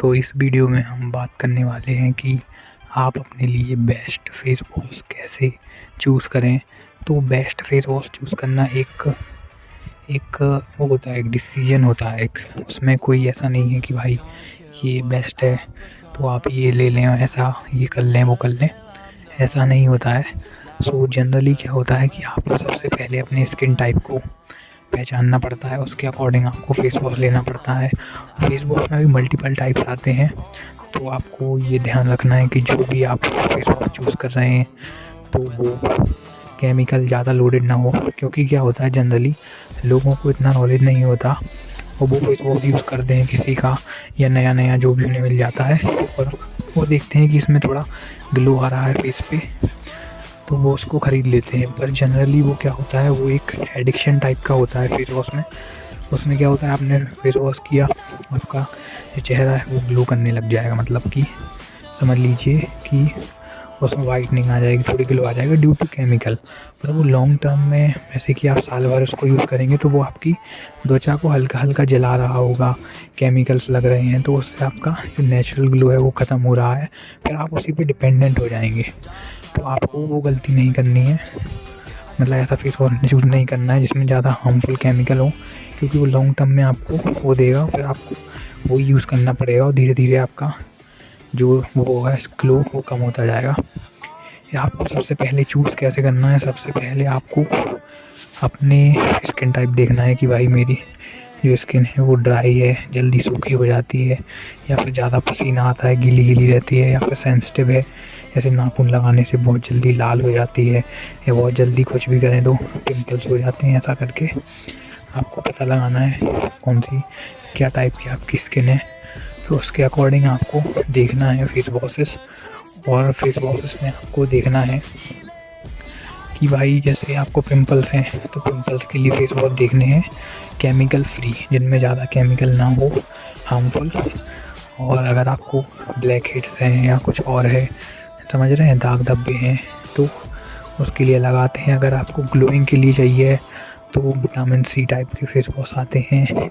तो इस वीडियो में हम बात करने वाले हैं कि आप अपने लिए बेस्ट फेस वॉश कैसे चूज़ करें। तो बेस्ट फेस वॉश चूज़ करना एक एक वो होता है, एक डिसीजन होता है। एक उसमें कोई ऐसा नहीं है कि भाई ये बेस्ट है तो आप ये ले लें, ऐसा ये कर लें वो कर लें, ऐसा नहीं होता है। सो जनरली क्या होता है कि आपको सबसे पहले अपने स्किन टाइप को पहचानना पड़ता है, उसके अकॉर्डिंग आपको फेस वॉश लेना पड़ता है। फेस वॉश में भी मल्टीपल टाइप्स आते हैं, तो आपको ये ध्यान रखना है कि जो भी आप फेस वॉश चूज़ कर रहे हैं तो वो केमिकल ज़्यादा लोडेड ना हो। क्योंकि क्या होता है, जनरली लोगों को इतना नॉलेज नहीं होता और वो फेस वॉश यूज़ करते हैं किसी का या नया नया जो भी उन्हें मिल जाता है, और वो देखते हैं कि इसमें थोड़ा ग्लो आ रहा है फेस पे, तो वो उसको ख़रीद लेते हैं। पर जनरली वो क्या होता है, वो एक एडिक्शन टाइप का होता है फेस वॉश में। उसमें क्या होता है, आपने फेस वॉश किया, आपका जो चेहरा है वो ग्लो करने लग जाएगा। मतलब कि समझ लीजिए कि उसमें वाइटनिंग आ जाएगी, थोड़ी ग्लो आ जाएगा ड्यू टू केमिकल। पर वो लॉन्ग टर्म में, जैसे कि आप साल भर उसको यूज़ करेंगे तो वो आपकी त्वचा को हल्का हल्का जला रहा होगा, केमिकल्स लग रहे हैं, तो उससे आपका जो नेचुरल ग्लो है वो ख़त्म हो रहा है। फिर आप उसी पे डिपेंडेंट हो जाएंगे। तो आपको वो गलती नहीं करनी है, मतलब ऐसा फेस वॉश यूज़ नहीं करना है जिसमें ज़्यादा हार्मफुल केमिकल हो, क्योंकि वो लॉन्ग टर्म में आपको वो देगा, फिर आपको वो यूज़ करना पड़ेगा और धीरे धीरे आपका जो वो है ग्लो वो कम होता जाएगा। या आपको सबसे पहले चूज़ कैसे करना है, सबसे पहले आपको अपने स्किन टाइप देखना है कि भाई मेरी जो स्किन है वो ड्राई है, जल्दी सूखी हो जाती है, या फिर ज़्यादा पसीना आता है, गीली गीली रहती है, या फिर सेंसिटिव है, जैसे नाखून लगाने से बहुत जल्दी लाल हो जाती है, या बहुत जल्दी कुछ भी करें तो पिंपल्स हो जाते हैं। ऐसा करके आपको पता लगाना है कौन सी क्या टाइप की आपकी स्किन है, तो उसके अकॉर्डिंग आपको देखना है फेस वॉशेस। और फेस वॉशेस में आपको देखना है कि भाई जैसे आपको पिंपल्स हैं तो पिंपल्स के लिए फेस वॉश देखने हैं केमिकल फ्री, जिनमें ज़्यादा केमिकल ना हो, हार्मफुल। और अगर आपको ब्लैक हेड्स हैं या कुछ और है, समझ रहे हैं, दाग धब्बे हैं, तो उसके लिए लगाते हैं। अगर आपको ग्लोइंग के लिए चाहिए तो विटामिन सी टाइप के फेस वॉश आते हैं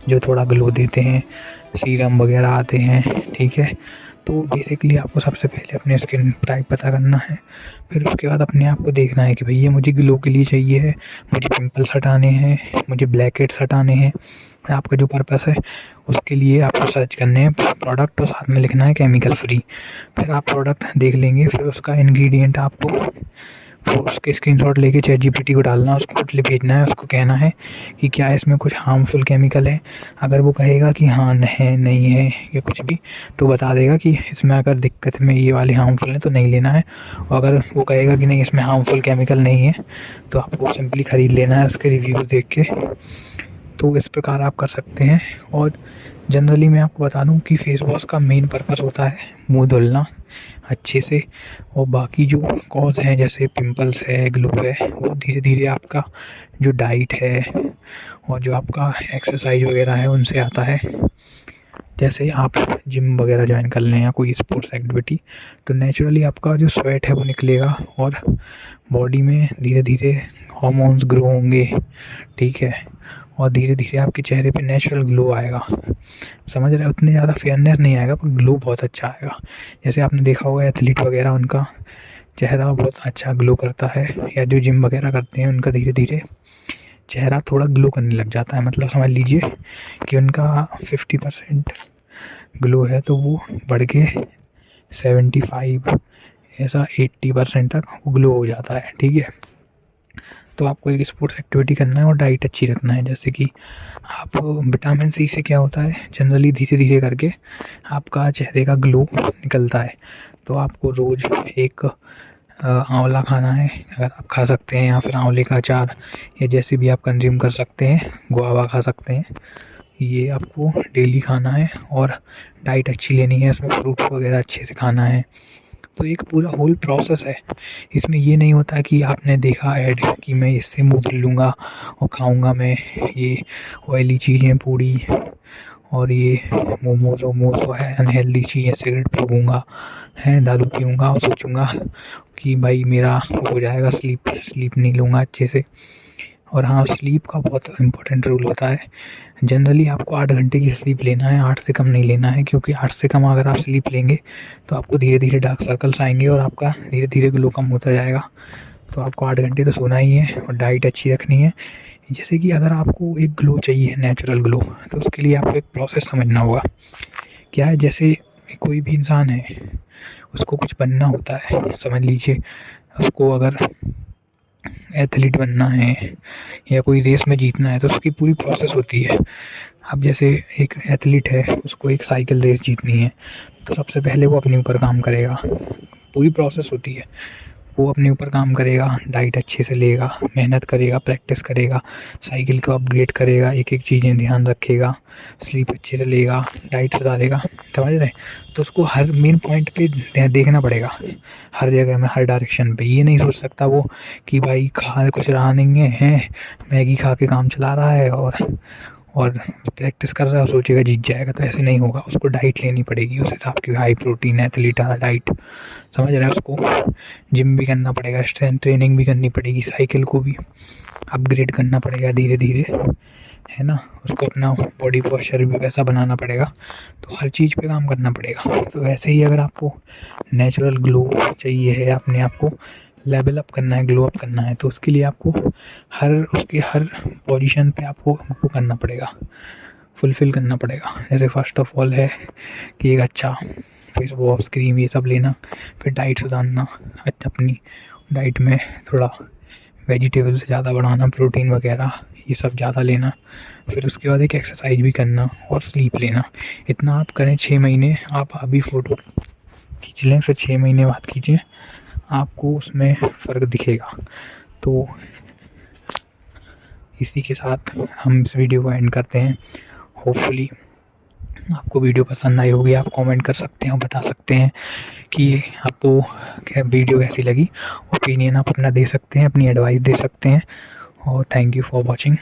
जो थोड़ा ग्लो देते हैं, सीरम वगैरह आते हैं, ठीक है। तो बेसिकली आपको सबसे पहले अपने स्किन टाइप पता करना है, फिर उसके बाद अपने आप को देखना है कि भैया मुझे ग्लो के लिए चाहिए है, मुझे पिंपल्स हटाने हैं, मुझे ब्लैक हेड्स हटाने हैं। आपका जो पर्पस है उसके लिए आपको सर्च करने हैं प्रोडक्ट और साथ में लिखना है केमिकल फ्री। फिर आप प्रोडक्ट देख लेंगे, फिर उसका इंग्रेडिएंट आपको उसके स्क्रीनशॉट लेके ChatGPT को डालना, उसको भेजना है, उसको कहना है कि क्या इसमें कुछ हार्मफुल केमिकल है। अगर वो कहेगा कि हाँ नहीं है या कुछ भी, तो बता देगा कि इसमें अगर दिक्कत में ये वाले हार्मफुल है तो नहीं लेना है। और अगर वो कहेगा कि नहीं इसमें हार्मफुल केमिकल नहीं है, तो आपको सिंपली ख़रीद लेना है उसके रिव्यू देख के। तो इस प्रकार आप कर सकते हैं। और जनरली मैं आपको बता दूं कि फेस वॉश का मेन पर्पस होता है मुंह धुलना अच्छे से, और बाकी जो कॉज हैं जैसे पिंपल्स है, ग्लो है, वो धीरे धीरे आपका जो डाइट है और जो आपका एक्सरसाइज वगैरह है उनसे आता है। जैसे आप जिम वगैरह ज्वाइन कर लें या कोई स्पोर्ट्स एक्टिविटी, तो नेचुरली आपका जो स्वेट है वो निकलेगा और बॉडी में धीरे धीरे हार्मोन्स ग्रो होंगे, ठीक है। और धीरे धीरे आपके चेहरे पे नेचुरल ग्लो आएगा। समझ रहे हैं, उतने ज़्यादा फेयरनेस नहीं आएगा पर ग्लो बहुत अच्छा आएगा। जैसे आपने देखा होगा एथलीट वगैरह, उनका चेहरा बहुत अच्छा ग्लो करता है, या जो जिम वगैरह करते हैं उनका धीरे धीरे चेहरा थोड़ा ग्लो करने लग जाता है। मतलब समझ लीजिए कि उनका 50% ग्लो है तो वो बढ़ के 75 ऐसा 80% तक वो ग्लो हो जाता है, ठीक है। तो आपको एक स्पोर्ट्स एक्टिविटी करना है और डाइट अच्छी रखना है। जैसे कि आप विटामिन सी से क्या होता है, जनरली धीरे धीरे करके आपका चेहरे का ग्लो निकलता है। तो आपको रोज़ एक आंवला खाना है, अगर आप खा सकते हैं, या फिर आंवले का अचार, या जैसे भी आप कंज्यूम कर सकते हैं, गुआवा खा सकते हैं, ये आपको डेली खाना है। और डाइट अच्छी लेनी है, इसमें फ्रूट वगैरह अच्छे से खाना है। तो एक पूरा होल प्रोसेस है। इसमें ये नहीं होता कि आपने देखा ऐड कि मैं इससे मुँह धुल लूँगा और खाऊँगा मैं ये ऑयली चीज़ें, पूड़ी और ये मोमोज़ वोमोज़ तो है अनहेल्दी चीज़ें, सिगरेट पीऊँगा, है दारू पीऊँगा और सोचूँगा कि भाई मेरा हो जाएगा, स्लीप नहीं लूँगा अच्छे से, और हाँ, स्लीप का बहुत इम्पोर्टेंट रोल होता है। जनरली आपको 8 घंटे की स्लीप लेना है, 8 से कम नहीं लेना है, क्योंकि 8 से कम अगर आप स्लीप लेंगे तो आपको धीरे धीरे डार्क सर्कल्स आएंगे और आपका धीरे धीरे ग्लो कम होता जाएगा। तो आपको 8 घंटे तो सोना ही है और डाइट अच्छी रखनी है। जैसे कि अगर आपको एक ग्लो चाहिए, नेचुरल ग्लो, तो उसके लिए आपको एक प्रोसेस समझना होगा। क्या है, जैसे कोई भी इंसान है, उसको कुछ बनना होता है, समझ लीजिए उसको अगर एथलीट बनना है या कोई रेस में जीतना है तो उसकी पूरी प्रोसेस होती है। अब जैसे एक एथलीट है, उसको एक साइकिल रेस जीतनी है, तो सबसे पहले वो अपने ऊपर काम करेगा, पूरी प्रोसेस होती है। वो अपने ऊपर काम करेगा, डाइट अच्छे से लेगा, मेहनत करेगा, प्रैक्टिस करेगा, साइकिल को अपग्रेड करेगा, एक एक चीज़ें ध्यान रखेगा, स्लीप अच्छे से लेगा, डाइट सुधारेगा, समझ रहे। तो उसको हर मेन पॉइंट पे देखना पड़ेगा, हर जगह में, हर डायरेक्शन पे। ये नहीं सोच सकता वो कि भाई खा कुछ रहा नहीं है, मैगी खा के काम चला रहा है और प्रैक्टिस कर रहा है, सोचेगा जीत जाएगा। तो ऐसे नहीं होगा, उसको डाइट लेनी पड़ेगी उस हिसाब की, हाई प्रोटीन एथलीट वाला डाइट, समझ रहा है। उसको जिम भी करना पड़ेगा, स्ट्रेंथ ट्रेनिंग भी करनी पड़ेगी, साइकिल को भी अपग्रेड करना पड़ेगा धीरे धीरे, है ना। उसको अपना बॉडी पोस्चर भी वैसा बनाना पड़ेगा, तो हर चीज़ पे काम करना पड़ेगा। तो वैसे ही अगर आपको नेचुरल ग्लो चाहिए है, अपने आप को लेवल अप करना है, ग्लो अप करना है, तो उसके लिए आपको हर पोजीशन पे आपको करना पड़ेगा, फुलफ़िल करना पड़ेगा। जैसे फर्स्ट ऑफ ऑल है कि एक अच्छा फेस वॉश, क्रीम, ये सब लेना, फिर डाइट सुधारना, अपनी डाइट में थोड़ा वेजिटेबल्स ज़्यादा बढ़ाना, प्रोटीन वगैरह ये सब ज़्यादा लेना, फिर उसके बाद एक एक्सरसाइज भी करना और स्लीप लेना। इतना आप करें 6 महीने, आप अभी फ़ोटो खींच लें, फिर 6 महीने बाद खींचें, आपको उसमें फ़र्क दिखेगा। तो इसी के साथ हम इस वीडियो को एंड करते हैं। होपफुली आपको वीडियो पसंद आई होगी। आप कमेंट कर सकते हैं और बता सकते हैं कि आपको क्या वीडियो कैसी लगी। ओपिनियन आप अपना दे सकते हैं, अपनी एडवाइस दे सकते हैं। और थैंक यू फॉर वॉचिंग।